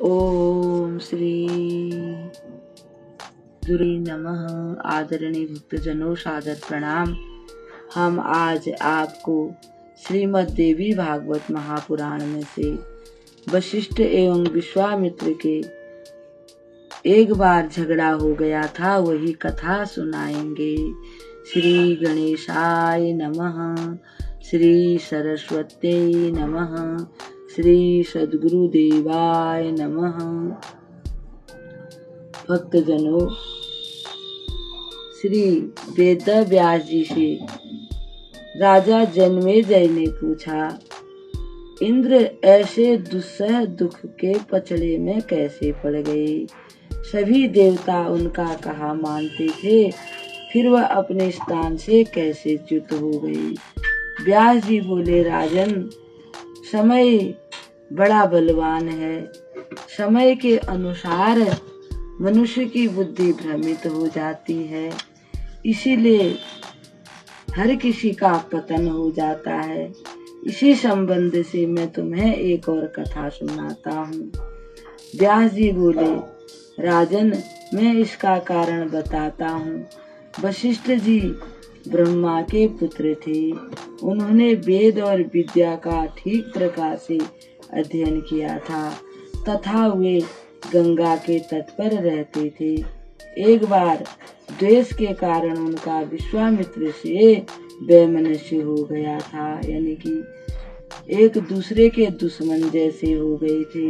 ओम श्री गुरुदेव नमः। आदरणीय भक्तजनों, सादर प्रणाम। हम आज आपको श्रीमद् देवी भागवत महापुराण में से वशिष्ठ एवं विश्वामित्र के एक बार झगड़ा हो गया था, वही कथा सुनाएंगे। श्री गणेशाय नमः, श्री सरस्वत्यै नमः, श्री सद्गुरुदेवाय नमः। भक्तजनों, श्री वेद व्यास जी से राजा जन्मेजय ने पूछा, इंद्र ऐसे दुस्सह दुख के पचड़े में कैसे पड़ गए? सभी देवता उनका कहा मानते थे, फिर वह अपने स्थान से कैसे च्युत हो गए? व्यास जी बोले, राजन, समय बड़ा बलवान है। समय के अनुसार मनुष्य की बुद्धि भ्रमित हो जाती है, इसीलिए हर किसी का पतन हो जाता है। इसी संबंध से मैं तुम्हें एक और कथा सुनाता हूँ। व्यास जी बोले, राजन, मैं इसका कारण बताता हूँ। वशिष्ठ जी ब्रह्मा के पुत्र थे। उन्होंने वेद और विद्या का ठीक प्रकार से अध्ययन किया था तथा वे गंगा के तट पर रहते थे। एक बार द्वेष के कारण उनका विश्वामित्र से वैमनस्य हो गया था, यानी कि एक दूसरे के दुश्मन जैसे हो गए थे।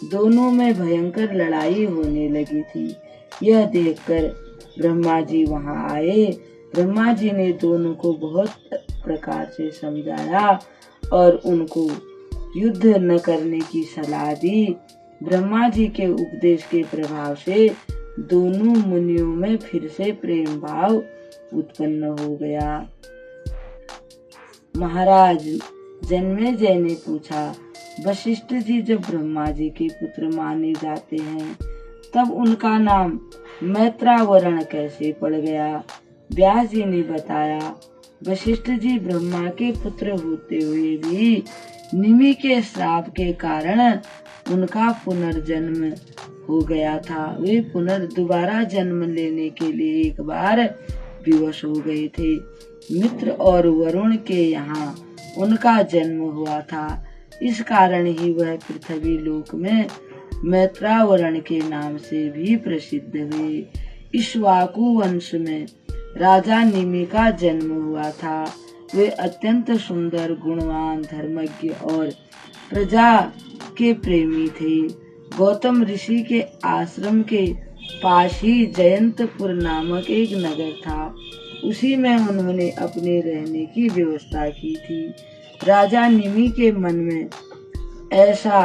दोनों में भयंकर लड़ाई होने लगी थी। यह देखकर ब्रह्मा जी वहां आए। ब्रह्मा जी ने दोनों को बहुत प्रकार से समझाया और उनको युद्ध न करने की सलाह दी। ब्रह्मा जी के उपदेश के प्रभाव से दोनों मुनियों में फिर से प्रेम भाव उत्पन्न हो गया। महाराज जन्मेजय ने पूछा, वशिष्ठ जी जब ब्रह्मा जी के पुत्र माने जाते हैं, तब उनका नाम मैत्रावरण कैसे पड़ गया? व्यास जी ने बताया, वशिष्ठ जी ब्रह्मा के पुत्र होते हुए भी निमि के श्राप के कारण उनका पुनर्जन्म हो गया था। वे दोबारा जन्म लेने के लिए एक बार विवश हो गए थे। मित्र और वरुण के यहाँ उनका जन्म हुआ था। इस कारण ही वह पृथ्वी लोक में मैत्रावरण के नाम से भी प्रसिद्ध हुए। इक्ष्वाकु वंश में राजा निमि का जन्म हुआ था। वे अत्यंत सुंदर, गुणवान, धर्मज्ञ और प्रजा के प्रेमी थे। गौतम ऋषि के आश्रम के पास ही जयंतपुर नामक एक नगर था। उसी में उन्होंने अपने रहने की व्यवस्था की थी। राजा निमि के मन में ऐसा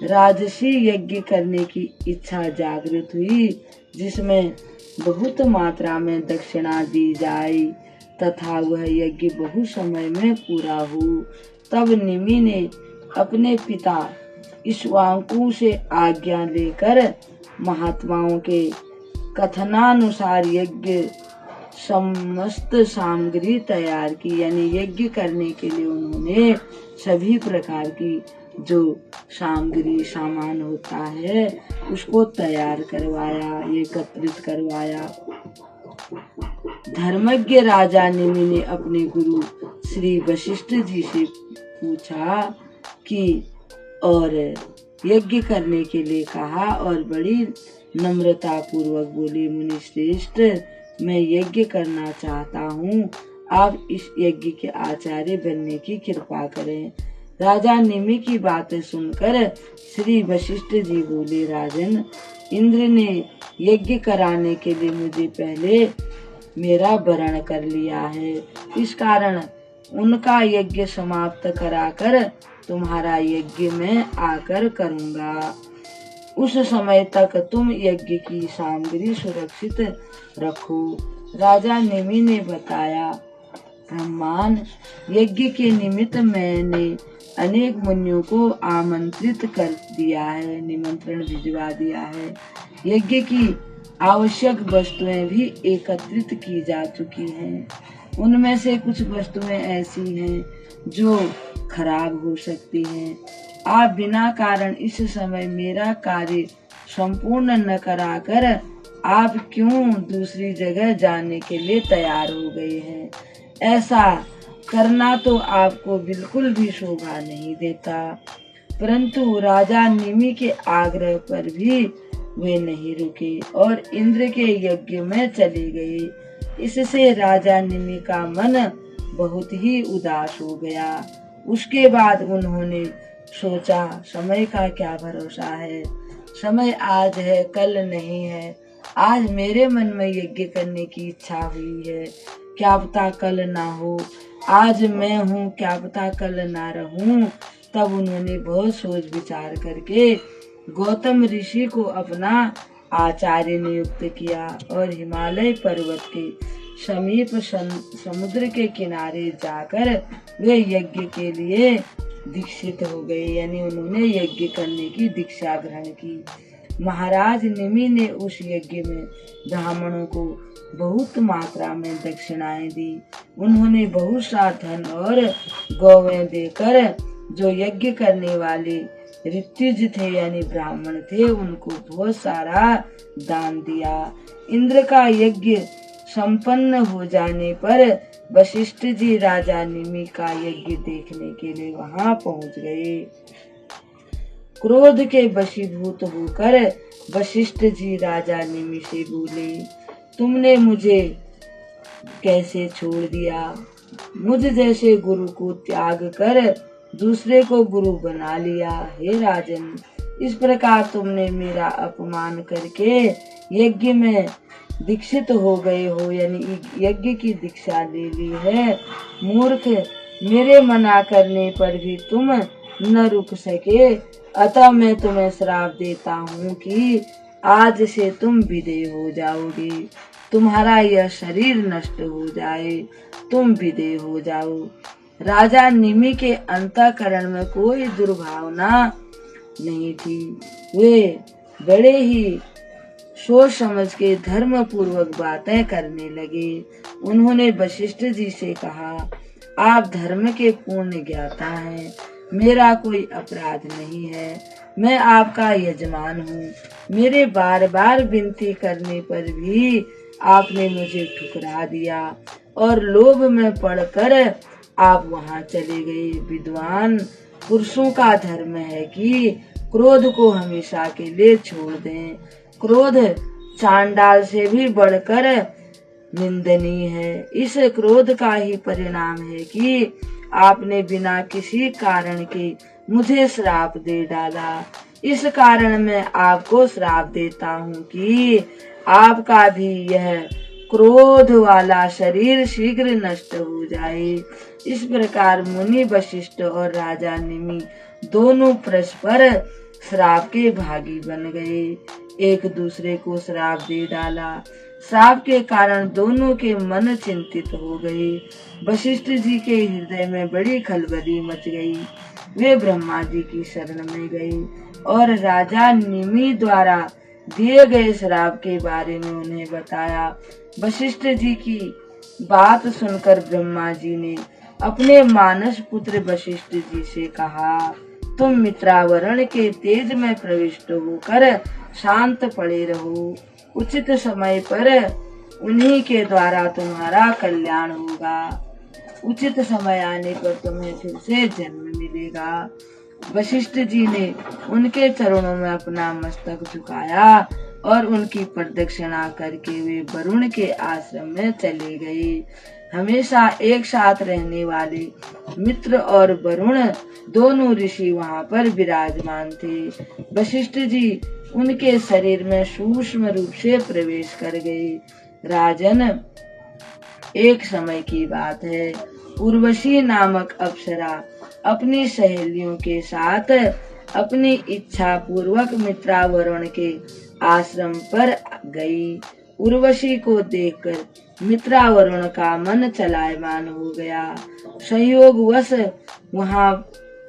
राजसी यज्ञ करने की इच्छा जागृत हुई, जिसमें बहुत मात्रा में दक्षिणा दी जाए तथा वह यज्ञ बहुत समय में पूरा हो। तब निमि ने अपने पिता इक्ष्वाकु से आज्ञा लेकर महात्माओं के कथनानुसार यज्ञ समस्त सामग्री तैयार की। यानी यज्ञ करने के लिए उन्होंने सभी प्रकार की जो सामग्री सामान होता है उसको तैयार करवाया, एकत्रित करवाया। धर्मज्ञ राजा निमि ने अपने गुरु श्री वशिष्ठ जी से पूछा कि और यज्ञ करने के लिए कहा और बड़ी नम्रता पूर्वक बोले, मुनि श्रेष्ठ, मैं यज्ञ करना चाहता हूँ, आप इस यज्ञ के आचार्य बनने की कृपा करें। राजा निमि की बातें सुनकर श्री वशिष्ठ जी बोले, राजन, इंद्र ने यज्ञ कराने के लिए मुझे पहले मेरा वरण कर लिया है। इस कारण उनका यज्ञ समाप्त कराकर तुम्हारा यज्ञ में आकर करूँगा। उस समय तक तुम यज्ञ की सामग्री सुरक्षित रखो। राजा निमि ने बताया, ब्रह्मान, यज्ञ के निमित्त मैंने अनेक मुनियों को आमंत्रित कर दिया है, निमंत्रण भिजवा दिया है। यज्ञ की आवश्यक वस्तुएं भी एकत्रित की जा चुकी हैं। उनमें से कुछ वस्तुएं ऐसी हैं जो खराब हो सकती हैं, आप बिना कारण इस समय मेरा कार्य संपूर्ण न कराकर आप क्यों दूसरी जगह जाने के लिए तैयार हो गए हैं? ऐसा करना तो आपको बिल्कुल भी शोभा नहीं देता। परंतु राजा निमि के आग्रह पर भी वे नहीं रुके और इंद्र के यज्ञ में चले गए। इससे राजा निमि का मन बहुत ही उदास हो गया। उसके बाद उन्होंने सोचा, समय का क्या भरोसा है, समय आज है कल नहीं है। आज मेरे मन में यज्ञ करने की इच्छा हुई है, क्या पता कल ना हो। आज मैं हूँ, क्या पता कल ना रहूं। तब उन्होंने बहुत सोच विचार करके गौतम ऋषि को अपना आचार्य नियुक्त किया और हिमालय पर्वत के समीप समुद्र के किनारे जाकर वे यज्ञ के लिए दीक्षित हो गए, यानी उन्होंने यज्ञ करने की दीक्षा ग्रहण की। महाराज निमि ने उस यज्ञ में ब्राह्मणों को बहुत मात्रा में दक्षिणाएं दी। उन्होंने बहुत सा धन और गौवें देकर जो यज्ञ करने वाले ऋत्विज थे यानी ब्राह्मण थे, उनको बहुत सारा दान दिया। इंद्र का यज्ञ संपन्न हो जाने पर वशिष्ठ जी राजा निमि का यज्ञ देखने के लिए वहां पहुंच गए। क्रोध के वशीभूत होकर वशिष्ठ जी राजा निमि से बोले, तुमने मुझे कैसे छोड़ दिया? मुझ जैसे गुरु को त्याग कर दूसरे को गुरु बना लिया। हे राजन, इस प्रकार तुमने मेरा अपमान करके यज्ञ में दीक्षित हो गए हो, यानी यज्ञ की दीक्षा ले ली है। मूर्ख, मेरे मना करने पर भी तुम न रुक सके, अतः मैं तुम्हें श्राप देता हूँ कि आज से तुम विदेय हो जाओगे। तुम्हारा यह शरीर नष्ट हो जाए, तुम विदेय हो जाओ। राजा निमि के अंतःकरण में कोई दुर्भावना नहीं थी। वे बड़े ही सोच समझ के धर्म पूर्वक बातें करने लगे। उन्होंने वशिष्ठ जी से कहा, आप धर्म के पूर्ण ज्ञाता हैं, मेरा कोई अपराध नहीं है, मैं आपका यजमान हूँ। मेरे बार बार विनती करने पर भी आपने मुझे ठुकरा दिया और लोभ में पड़कर आप वहाँ चले गए। विद्वान पुरुषों का धर्म है कि क्रोध को हमेशा के लिए छोड़ दें। क्रोध चांडाल से भी बढ़कर निंदनीय है। इस क्रोध का ही परिणाम है कि आपने बिना किसी कारण के मुझे श्राप दे डाला। इस कारण मैं आपको श्राप देता हूँ कि आपका भी यह क्रोध वाला शरीर शीघ्र नष्ट हो जाए। इस प्रकार मुनि वशिष्ठ और राजा निमि दोनों परस्पर श्राप के भागी बन गए, एक दूसरे को श्राप दे डाला। श्राप के कारण दोनों के मन चिंतित हो गए। वशिष्ठ जी के हृदय में बड़ी खलबली मच गई। वे ब्रह्मा जी की शरण में गए और राजा निमि द्वारा दिए गए श्राप के बारे में उन्हें बताया। वशिष्ठ जी की बात सुनकर ब्रह्मा जी ने अपने मानस पुत्र वशिष्ठ जी से कहा, तुम मित्रावरण के तेज में प्रविष्ट होकर शांत पड़े रहो। उचित समय पर उन्हीं के द्वारा तुम्हारा कल्याण होगा। उचित समय आने पर तुम्हें फिर से जन्म मिलेगा। वशिष्ठ जी ने उनके चरणों में अपना मस्तक झुकाया और उनकी प्रदक्षिणा करके वे वरुण के आश्रम में चले गए। हमेशा एक साथ रहने वाले मित्र और वरुण दोनों ऋषि वहां पर विराजमान थे। वशिष्ठ जी उनके शरीर में सूक्ष्म रूप से प्रवेश कर गए। राजन, एक समय की बात है, उर्वशी नामक अप्सरा अपनी सहेलियों के साथ अपनी इच्छा पूर्वक मित्रावरुण के आश्रम पर गई। उर्वशी को देखकर मित्रावरुण का मन चलायमान हो गया। संयोगवश वहां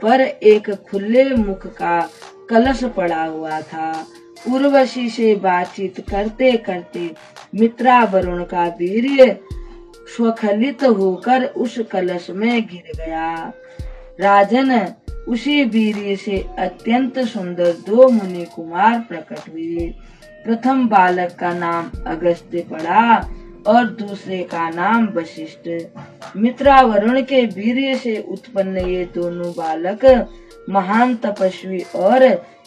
पर एक खुले मुख का कलश पड़ा हुआ था। उर्वशी से बातचीत करते करते मित्रावरुण का वीर्य स्वखलित होकर उस कलश में गिर गया। राजन, उसी वीर्य से अत्यंत सुंदर 2 मुनि कुमार प्रकट हुए। प्रथम बालक का नाम अगस्त्य पड़ा और दूसरे का नाम वशिष्ठ। मित्रा वरुण के वीर्य से उत्पन्न ये दोनों बालक महान तपस्वी और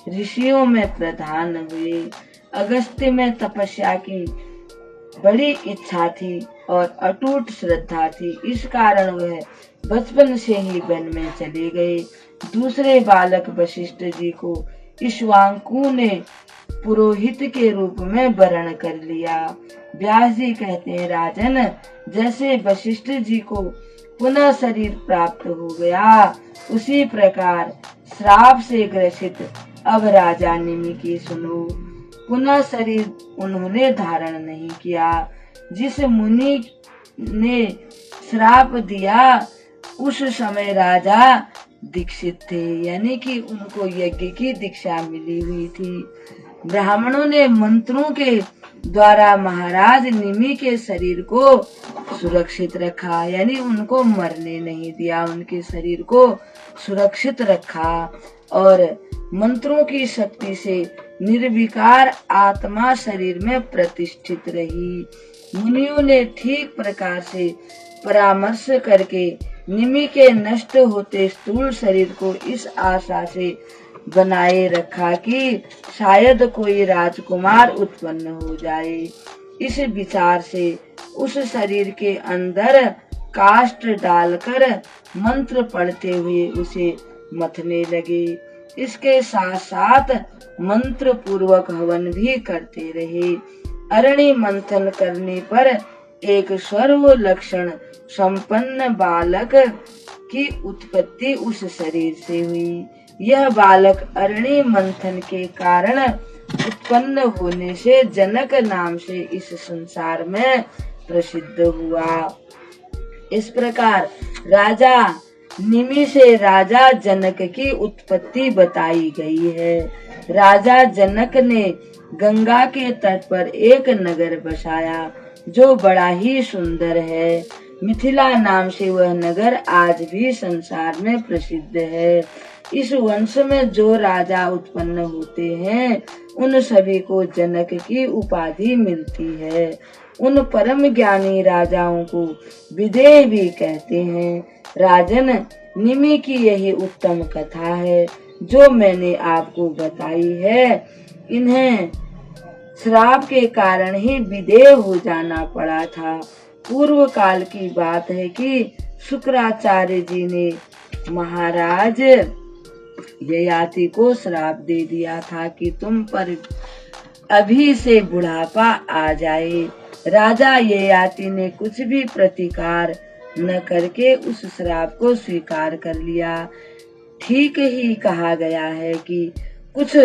ऋषियों में प्रधान हुए। अगस्त्य में तपस्या की बड़ी इच्छा थी और अटूट श्रद्धा थी, इस कारण वह बचपन से ही वन में चले गए। दूसरे बालक वशिष्ठ जी को इक्ष्वाकु ने पुरोहित के रूप में वरण कर लिया। व्यास जी कहते हैं, राजन, जैसे वशिष्ठ जी को पुनः शरीर प्राप्त हो गया, उसी प्रकार श्राप से ग्रसित अब राजा निमि सुनो। पुनः शरीर उन्होंने धारण नहीं किया। जिस मुनि ने श्राप दिया उस समय राजा दीक्षित थे, यानी कि उनको यज्ञ की दीक्षा मिली हुई थी। ब्राह्मणों ने मंत्रों के द्वारा महाराज निमि के शरीर को सुरक्षित रखा, यानी उनको मरने नहीं दिया, उनके शरीर को सुरक्षित रखा और मंत्रों की शक्ति से निर्विकार आत्मा शरीर में प्रतिष्ठित रही। मुनियों ने ठीक प्रकार से परामर्श करके निमि के नष्ट होते स्थूल शरीर को इस आशा से बनाए रखा कि शायद कोई राजकुमार उत्पन्न हो जाए। इस विचार से उस शरीर के अंदर काष्ठ डालकर मंत्र पढ़ते हुए उसे मथने लगे। इसके साथ साथ मंत्र पूर्वक हवन भी करते रहे। अरणि मंथन करने पर एक सर्व लक्षण संपन्न बालक की उत्पत्ति उस शरीर से हुई। यह बालक अरणि मंथन के कारण उत्पन्न होने से जनक नाम से इस संसार में प्रसिद्ध हुआ। इस प्रकार राजा निमि से राजा जनक की उत्पत्ति बताई गई है। राजा जनक ने गंगा के तट पर एक नगर बसाया जो बड़ा ही सुंदर है। मिथिला नाम से वह नगर आज भी संसार में प्रसिद्ध है। इस वंश में जो राजा उत्पन्न होते हैं उन सभी को जनक की उपाधि मिलती है। उन परम ज्ञानी राजाओं को विदेह भी कहते हैं। राजन, निमि की यही उत्तम कथा है जो मैंने आपको बताई है। इन्हें श्राप के कारण ही विदेह हो जाना पड़ा था। पूर्व काल की बात है कि शुक्राचार्य जी ने महाराज ययाति को श्राप दे दिया था कि तुम पर अभी से बुढ़ापा आ जाए। राजा ययाति ने कुछ भी प्रतिकार न करके उस श्राप को स्वीकार कर लिया। ठीक ही कहा गया है कि कुछ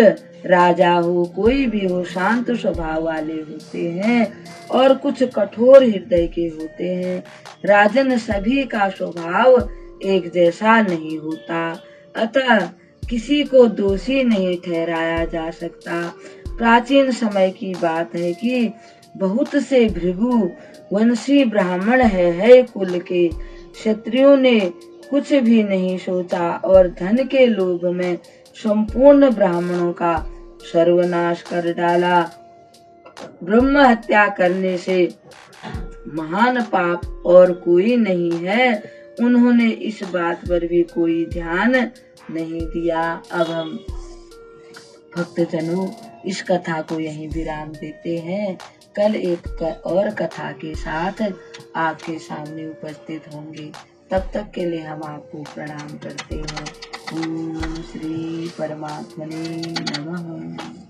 राजा हो, कोई भी हो, शांत स्वभाव वाले होते हैं और कुछ कठोर हृदय के होते हैं। राजन, सभी का स्वभाव एक जैसा नहीं होता, अतः किसी को दोषी नहीं ठहराया जा सकता। प्राचीन समय की बात है कि बहुत से भृगु वंशी ब्राह्मण है कुल के क्षत्रियों ने कुछ भी नहीं सोचा और धन के लोभ में संपूर्ण ब्राह्मणों का सर्वनाश कर डाला। ब्रह्म हत्या करने से महान पाप और कोई नहीं है। उन्होंने इस बात पर भी कोई ध्यान नहीं दिया। अब हम भक्तजनों इस कथा को यहीं विराम देते हैं। कल एक और कथा के साथ आपके सामने उपस्थित होंगे। तब तक के लिए हम आपको प्रणाम करते हैं। ओम श्री परमात्मने नमः।